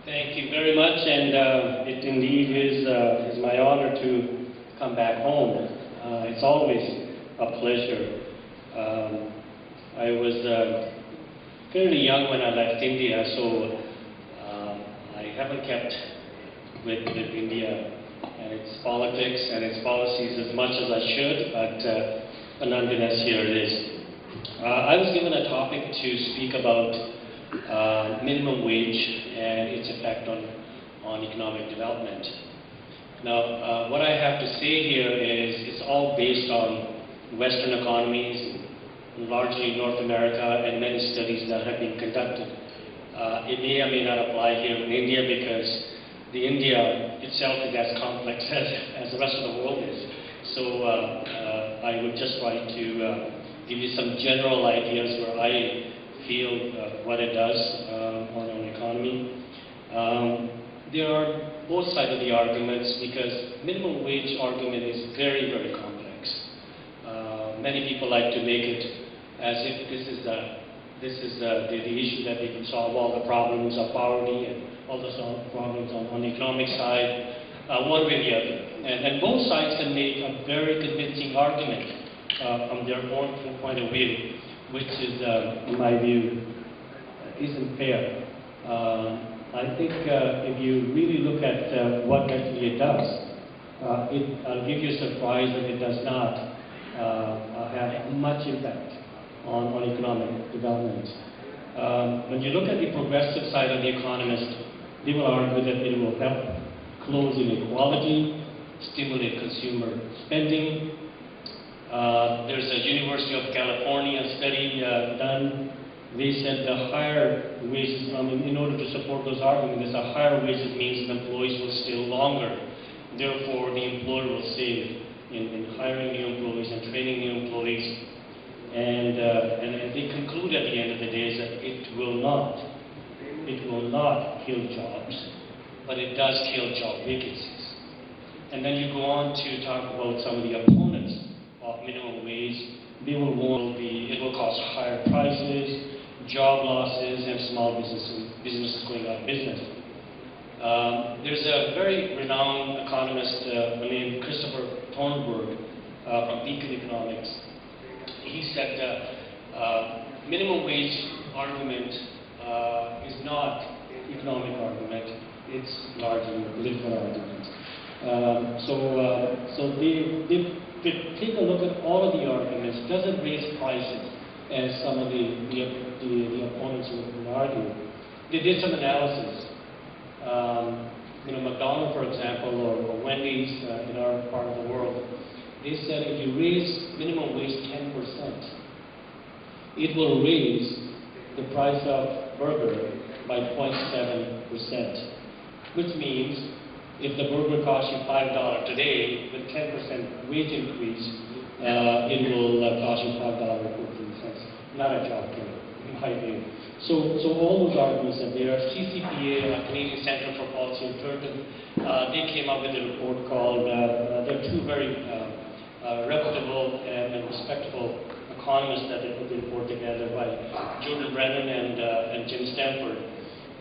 Thank you very much, and it indeed is my honor to come back home. It's always a pleasure. I was fairly young when I left India, so I haven't kept with India and its politics and its policies as much as I should, but nonetheless, here it is. I was given a topic to speak about minimum wage and its effect on economic development. Now, what I have to say here is it's all based on Western economies, largely North America, and many studies that have been conducted. It may or may not apply here in India because the India itself is as complex as the rest of the world is. So I would just like to give you some general ideas where I feel what it does on an economy. There are both sides of the arguments because minimum wage argument is very, very complex. Many people like to make it as if this is the issue that they can solve all the problems of poverty and all the problems on the economic side, one way or the other. And both sides can make a very convincing argument from their own point of view, which is, in my view, isn't fair. I think if you really look at what actually it does, I'll give you a surprise that it does not have much impact on economic development. When you look at the progressive side of the economist, they will argue that it will help close inequality, stimulate consumer spending. There's a University of California study done. They said the higher wages, in order to support those arguments, the higher wages means the employees will stay longer. Therefore, the employer will save in hiring new employees and training new employees. And they conclude at the end of the day that it will not kill jobs, but it does kill job vacancies. And then you go on to talk about some of the opponents of minimum wage. They will warn it will cause higher prices, job losses, and small businesses going out of business. There's a very renowned economist named Christopher Thornburg from Beacon Economics. He said minimum wage argument is not economic argument, it's largely a political argument. So they take a look at all of the arguments. It doesn't raise prices as some of the opponents would argue. They did some analysis. McDonald's, for example, or Wendy's in our part of the world, they said if you raise minimum wage 10%, it will raise the price of burger by 0.7%, which means if the burger costs you $5 today, with 10% wage increase, it will cost you $5.14. Not a job killer, in my view. So all those arguments are there. CCPA, Canadian Centre for Policy and Turton, they came up with a report called, they're two very reputable and respectable economists that they put the report together by Jordan Brennan and Jim Stanford.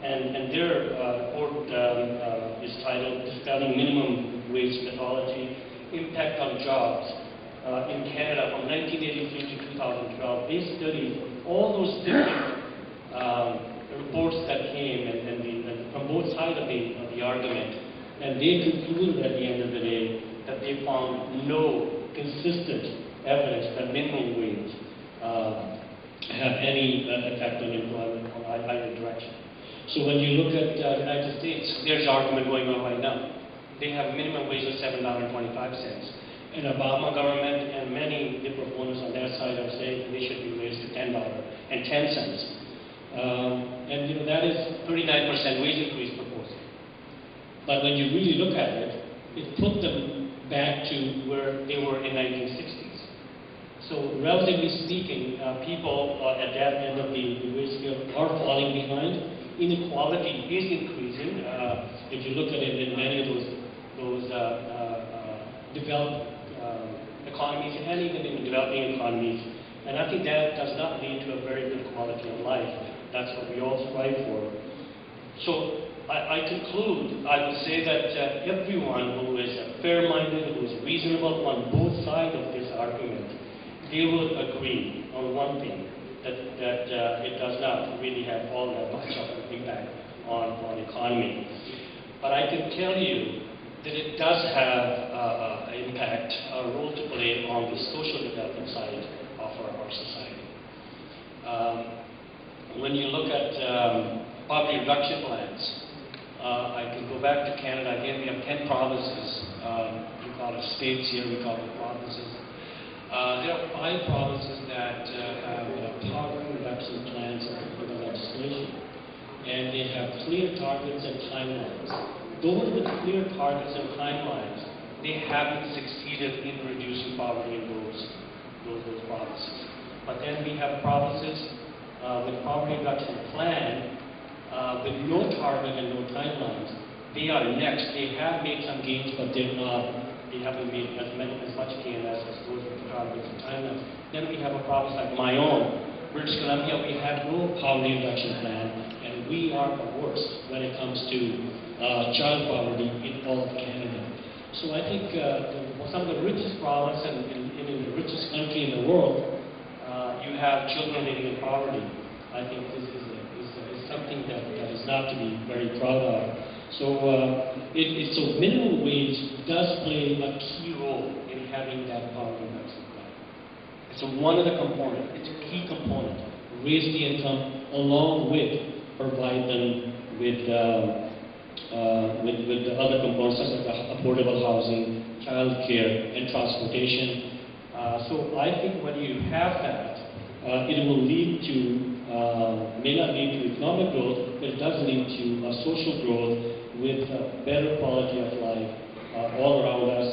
And their report is titled Dispelling Minimum Wage Mythology, Impact on Jobs in Canada from 1983 to 2012. They studied all those different reports that came and from both sides of the argument, and they concluded at the end of the day that they found no consistent evidence that minimum wage have any effect on employment on either direction. So when you look at the United States, there's argument going on right now. They have a minimum wage of $7.25. And Obama government and many of the proponents on that side are saying that they should be raised to $10.10. And that is 39% wage increase proposal. But when you really look at it, it put them back to where they were in 1960s. So relatively speaking, people at that end of the wage scale are falling behind. Inequality is increasing. If you look at it in many of those developed economies and even in developing economies, and I think that does not lead to a very good quality of life. That's what we all strive for. So I conclude, I would say that everyone who is fair-minded, who is reasonable on both sides of this argument, they will agree on one thing, that it does not really have all that much of an impact on economy. But I can tell you that it does have an impact, a role to play on the social development side of our society. When you look at poverty reduction plans, I can go back to Canada. Again, we have 10 provinces. We call it states here, we call it provinces. There are 5 provinces that have poverty reduction plans under the legislation. And they have clear targets and timelines. Those with clear targets and timelines, they haven't succeeded in reducing poverty in those provinces. But then we have provinces with poverty reduction plan with no target and no timelines. They are next. They have made some gains, but they haven't made as much gain as those with targets and timelines. Then we have a province like my own, British Columbia. We have no poverty reduction plan, and we are the worst when it comes to child poverty in all of Canada. So I think some of the richest province and in the richest country in the world, you have children living in poverty. I think this is something that is not to be very proud of. So so minimum wage does play a key role in having that poverty reduction plan. It's one of the components. It's a key component. Raise the income along with provide them with the other components such as affordable housing, child care, and transportation. So I think when you have that, it will lead to, may not lead to economic growth, but it does lead to a social growth with better quality of life all around us.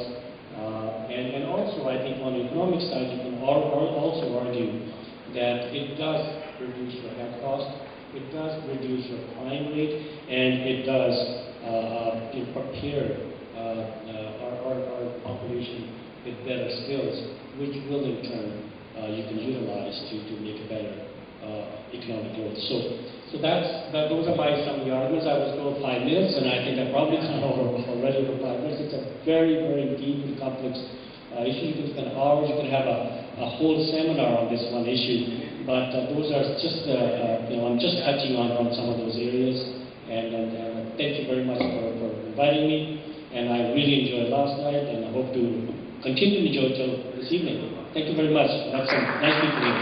And also, I think on the economic side, you can also argue that it does reduce your health cost, it does reduce your crime rate, and it does prepare our population with better skills, which will in turn you can utilize to make a better economic growth. So those are some of the arguments. I was told 5 minutes, and I think I probably gone already over 5 minutes. It's a very, very deep and complex issue. You can spend hours. You can have a whole seminar on this one issue. But those are just, I'm just touching on some of those areas. And thank you very much for inviting me. And I really enjoyed last night, and I hope to continue to enjoy till this evening. Thank you very much. Nice speaking to you.